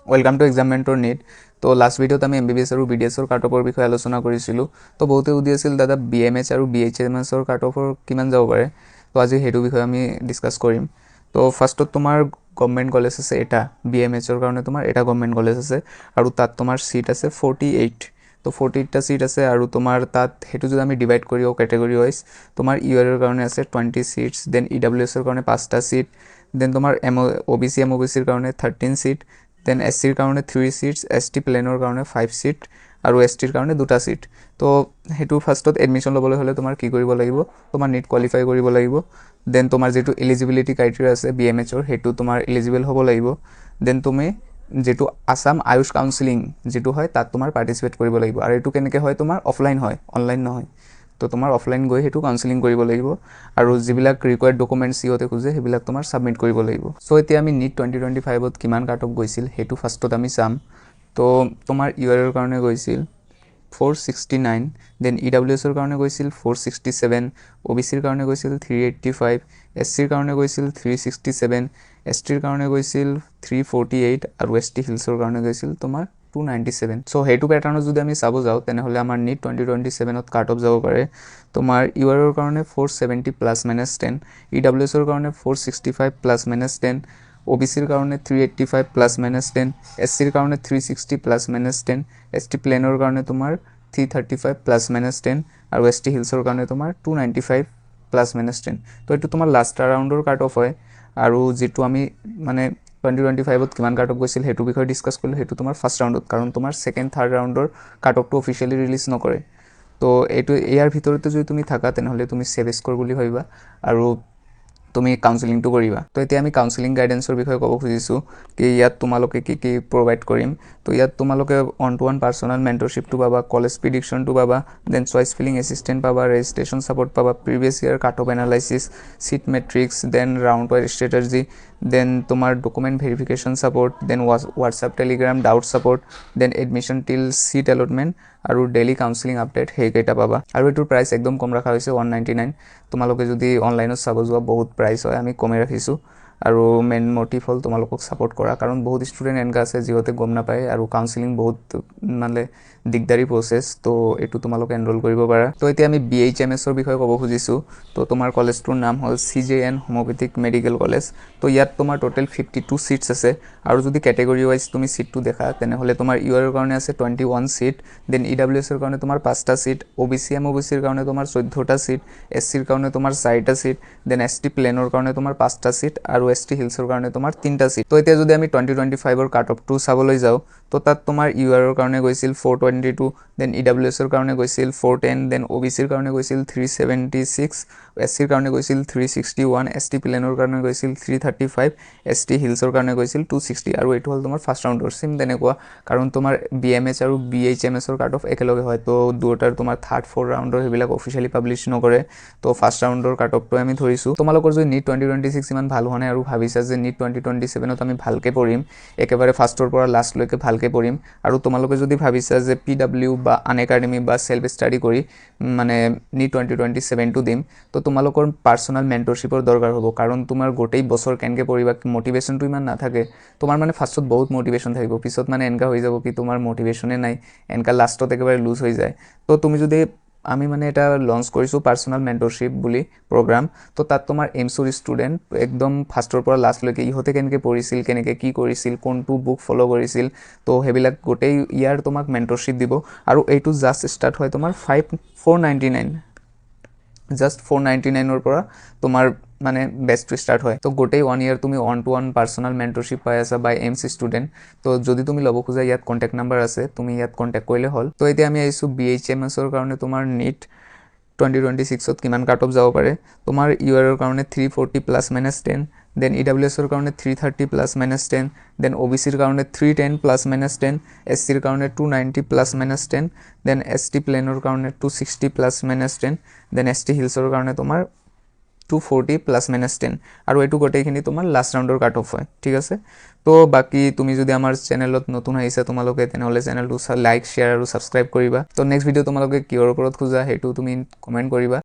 Welcome to exam mentor NEET. তো last ভিডিঅ'ত আমি MBBS আৰু BDSৰ কাট অফৰ বিষয়ে আলোচনা কৰিছিলোঁ। তো বহুতে সুধি আছিল দাদা BMH আৰু BHMSৰ কাট অফৰ কিমান যাব পাৰে। তো আজি সেইটো বিষয়ে আমি ডিছকাছ কৰিম। তো ফাৰ্ষ্টত তোমাৰ গভৰ্ণমেণ্ট কলেজ আছে এটা, BMHৰ কাৰণে তোমাৰ এটা গভৰ্ণমেণ্ট কলেজ আছে আৰু তাত তোমাৰ চিট আছে 48। তো 48টা চিট আছে আৰু তোমাৰ তাত সেইটো যদি আমি ডিভাইড কৰিও কেটেগৰী ৱাইজ তোমাৰ URৰ কাৰণে আছে 20 চিটছ, দেন EWSৰ কাৰণে 5টা চিট, দেন তোমাৰ OBC MOBCৰ কাৰণে 13 চিট, দেন SCৰ কাৰণে 3 চিটছ, ST প্লেনৰ কাৰণে 5 চিট আৰু STৰ কাৰণে 2টা চিট। তো সেইটো ফাৰ্ষ্টত এডমিশ্যন ল'বলৈ হ'লে তোমাৰ কি কৰিব লাগিব, তোমাৰ নিট কোৱালিফাই কৰিব লাগিব। দেন তোমাৰ যিটো এলিজিবিলিটি ক্ৰাইটেৰিয়া আছে BMHৰ সেইটো তোমাৰ এলিজিবল হ'ব লাগিব। দেন তুমি যিটো আসাম আয়ুষ কাউন্সিলিং যিটো হয় তাত তোমাৰ পাৰ্টিচিপেট কৰিব লাগিব। আৰু এইটো কেনেকৈ হয়, তোমাৰ অফলাইন হয়, অনলাইন নহয়। তো তোমাৰ অফলাইন গৈ সেইটো কাউন্সিলিং কৰিব লাগিব আৰু যিবিলাক ৰিকুৱাৰ্ড ডকুমেণ্টছ সিহঁতে খোজে সেইবিলাক তোমাৰ ছাবমিট কৰিব লাগিব। চ' এতিয়া আমি নিট 2025ত কিমান কাট অফ গৈছিল সেইটো ফাৰ্ষ্টত আমি চাম। তো তোমাৰ URৰ কাৰণে গৈছিল 469, দেন EWSৰ কাৰণে গৈছিল 467, OBCৰ কাৰণে গৈছিল 385, SCৰ কাৰণে গৈছিল 367, STৰ কাৰণে গৈছিল 348 আৰু ST হিলছৰ কাৰণে গৈছিল তোমাৰ 297। চ' সেইটো পেটাৰ্ণত যদি আমি চাব যাওঁ তেনেহ'লে আমাৰ নিট 2027ত কাট অফ যাব পাৰে তোমাৰ URৰ কাৰণে 470 প্লাছ মাইনাছ 10, EWSৰ কাৰণে 465 প্লাছ মাইনাছ 10, OBCৰ কাৰণে 385 প্লাছ মাইনাছ 10, SCৰ কাৰণে 360 প্লাছ মাইনাছ 10, ST প্লেনৰ কাৰণে তোমাৰ 335 প্লাছ মাইনাছ 10 আৰু ST হিলছৰ কাৰণে তোমাৰ 295 প্লাছ মাইনাছ 10। তো এইটো তোমাৰ লাষ্ট ৰাউণ্ডৰ কাট অফ হয় আৰু যিটো আমি মানে 2025ত কিমান কাট অফ গৈছিল সেইটো বিষয়ে ডিছকাছ কৰিলোঁ, সেইটো তোমাৰ ফাৰ্ষ্ট ৰাউণ্ডত, কাৰণ তোমাৰ ছেকেণ্ড থাৰ্ড ৰাউণ্ডৰ কাট অফটো অফিচিয়েলি ৰিলিজ নকৰে। তো এইটো ইয়াৰ ভিতৰতে যদি তুমি থাকা তেনেহ'লে তুমি ছেভ স্ক'ৰ বুলি ভাবিবা আৰু তুমি কাউন্সিলিংটো কৰিবা। তো এতিয়া আমি কাউন্সিলিং গাইডেন্সৰ বিষয়ে ক'ব খুজিছোঁ কি ইয়াত তোমালোকে কি কি প্ৰভাইড কৰিম। তো ইয়াত তোমালোকে অন-টু-ওৱান পাৰ্চনেল মেণ্টৰশ্বিপটো পাবা, কলেজ প্ৰিডিকশ্যনটো পাবা, দেন চইচ ফিলিং এছিষ্টেণ্ট পাবা, ৰেজিষ্ট্ৰেশ্যন ছাপৰ্ট পাবা, previous year cut off analysis, seat matrix, then round wise strategy, then তোমাৰ document verification support, then WhatsApp Telegram doubt support, then admission till seat allotment আৰু daily counselling update সেইকেইটা পাবা। আৰু এইটোৰ price একদম কম ৰখা হৈছে 199। তোমালোকে যদি অনলাইনত চাব যোৱা বহুত প্ৰাইচ হয়, আমি কমে ৰাখিছোঁ। আৰু মেইন মটিভ হ'ল তোমালোকক ছাপৰ্ট কৰা, কাৰণ বহুত ষ্টুডেণ্ট এনেকুৱা আছে যিহঁতে গম নাপায় আৰু কাউন্সিলিং বহুত মানে দিগদাৰী প্ৰচেছ। তো এইটো তোমালোকে এনৰোল কৰিব পাৰা। তো এতিয়া আমি BHMSৰ বিষয়ে ক'ব খুজিছোঁ। তো তোমাৰ কলেজটোৰ নাম হ'ল CJN হোমিঅ'পেথিক মেডিকেল কলেজ। তো ইয়াত তোমাৰ টোটেল 52 চিটছ আছে আৰু যদি কেটেগৰী ৱাইজ তুমি চিটটো দেখা তেনেহ'লে তোমাৰ URৰ কাৰণে আছে 21 চিট, দেন EWSৰ কাৰণে তোমাৰ 5টা চিট, OBC MOBCৰ কাৰণে তোমাৰ 14টা চিট, SCৰ কাৰণে তোমাৰ 4টা চিট, দেন ST প্লেনৰ কাৰণে তোমাৰ 5টা চিট আৰু ST হিলছৰ কাৰণে তোমাৰ 3টা চিট। তো এতিয়া যদি আমি 2025ৰ কাট অফটো চাবলৈ যাওঁ তো তাত তোমাৰ URৰ কাৰণে গৈছিল 422, দেন EWSৰ কাৰণে গৈছিল 410, দেন OBCৰ কাৰণে গৈছিল 376, SCৰ কাৰণে গৈছিল 361, ST প্লেনৰ কাৰণে গৈছিল 335, ST হিলছৰ কাৰণে গৈছিল 260। আৰু এইটো হ'ল তোমাৰ ফাৰ্ষ্ট ৰাউণ্ডৰ চেম তেনেকুৱা, কাৰণ তোমাৰ BMH আৰু BHMSৰ কাট অফ একেলগে হয়। তো দুয়োটাৰ তোমাৰ থাৰ্ড ফ'ৰ্থ ৰাউণ্ডৰ সেইবিলাক অফিচিয়েলি পাব্লিছ নকৰে। তো ফাৰ্ষ্ট ৰাউণ্ডৰ কাট অফটো আমি ধৰিছোঁ। তোমালোকৰ যদি নিট 2026 ইমান ভাল হোৱা নাই আৰু ভাবিছা যে নিট 2027ত আমি ভালকৈ পঢ়িম, একেবাৰে ফাৰ্ষ্টৰ পৰা লাষ্টলৈকে ভালকৈ পঢ়িম, আৰু তোমালোকে যদি ভাবিছা যে PW বা আনএকাডেমি বা চেল্ফ ষ্টাডি কৰি মানে নিট 2027টো দিম, তো তোমালোকৰ পাৰ্চনেল মেণ্টৰশ্বিপৰ দৰকাৰ হ'ব, কাৰণ তোমাৰ গোটেই বছৰ কেনেকৈ পঢ়িবা, মটিভেশ্যনটো ইমান নাথাকে। তোমাৰ মানে ফাৰ্ষ্টত বহুত মটিভেশ্যন থাকিব, পিছত মানে এনেকুৱা হৈ যাব কি তোমাৰ মটিভেশ্যনে নাই, এনেকুৱা লাষ্টত একেবাৰে লুজ হৈ যায়। তো তুমি যদি আমি মানে এটা লঞ্চ কৰিছোঁ পাৰ্চনেল মেণ্টৰশ্বিপ বুলি প্ৰগ্ৰাম। তো তাত তোমাৰ এইমছৰ ষ্টুডেণ্ট একদম ফাৰ্ষ্টৰ পৰা লাষ্টলৈকে ইহঁতে কেনেকৈ পঢ়িছিল, কেনেকৈ কি কৰিছিল, কোনটো বুক ফ'ল' কৰিছিল, তো সেইবিলাক গোটেই ইয়াৰ তোমাক মেণ্টৰশ্বিপ দিব। আৰু এইটো জাষ্ট ষ্টাৰ্ট হয় তোমাৰ 499, জাষ্ট 499ৰ পৰা তোমাৰ মানে বেচটো ষ্টাৰ্ট হয়। তো গোটেই 1 ইয়াৰ তুমি অন-টু-ওৱান পাৰ্চনেল মেণ্টৰশ্বিপ পাই আছা বাই এইমছ ষ্টুডেণ্ট। তো যদি তুমি ল'ব খোজা ইয়াত কণ্টেক্ট নাম্বাৰ আছে, তুমি ইয়াত কণ্টেক্ট কৰিলে হ'ল। তো এতিয়া আমি আহিছোঁ BHMSৰ কাৰণে তোমাৰ নিট 2026ত কিমান কাট অফ যাব পাৰে। তোমাৰ URৰ কাৰণে 340 প্লাছ মাইনাছ 10, দেন EWSৰ কাৰণে 330 প্লাছ মাইনাছ 10, দেন OBCৰ কাৰণে 310 প্লাছ মাইনাছ 10, SCৰ কাৰণে 290 প্লাছ মাইনাছ 10, দেন ST প্লেনৰ কাৰণে 260 প্লাছ মাইনাছ 10, দেন ST হিলছৰ কাৰণে তোমাৰ 240 প্লাছ মাইনাছ 10। আৰু এইটো গোটেইখিনি তোমাৰ লাষ্ট ৰাউণ্ডৰ কাট অফ হয়, ঠিক আছে। তো বাকী তুমি যদি আমাৰ চেনেলত নতুন আহিছা তোমালোকে, তেনেহ'লে চেনেলটো লাইক, শ্বেয়াৰ আৰু ছাবস্ক্ৰাইব কৰিবা। তো নেক্সট ভিডিঅ' তোমালোকে কিহৰ ওপৰত খোজা সেইটো তুমি কমেণ্ট কৰিবা।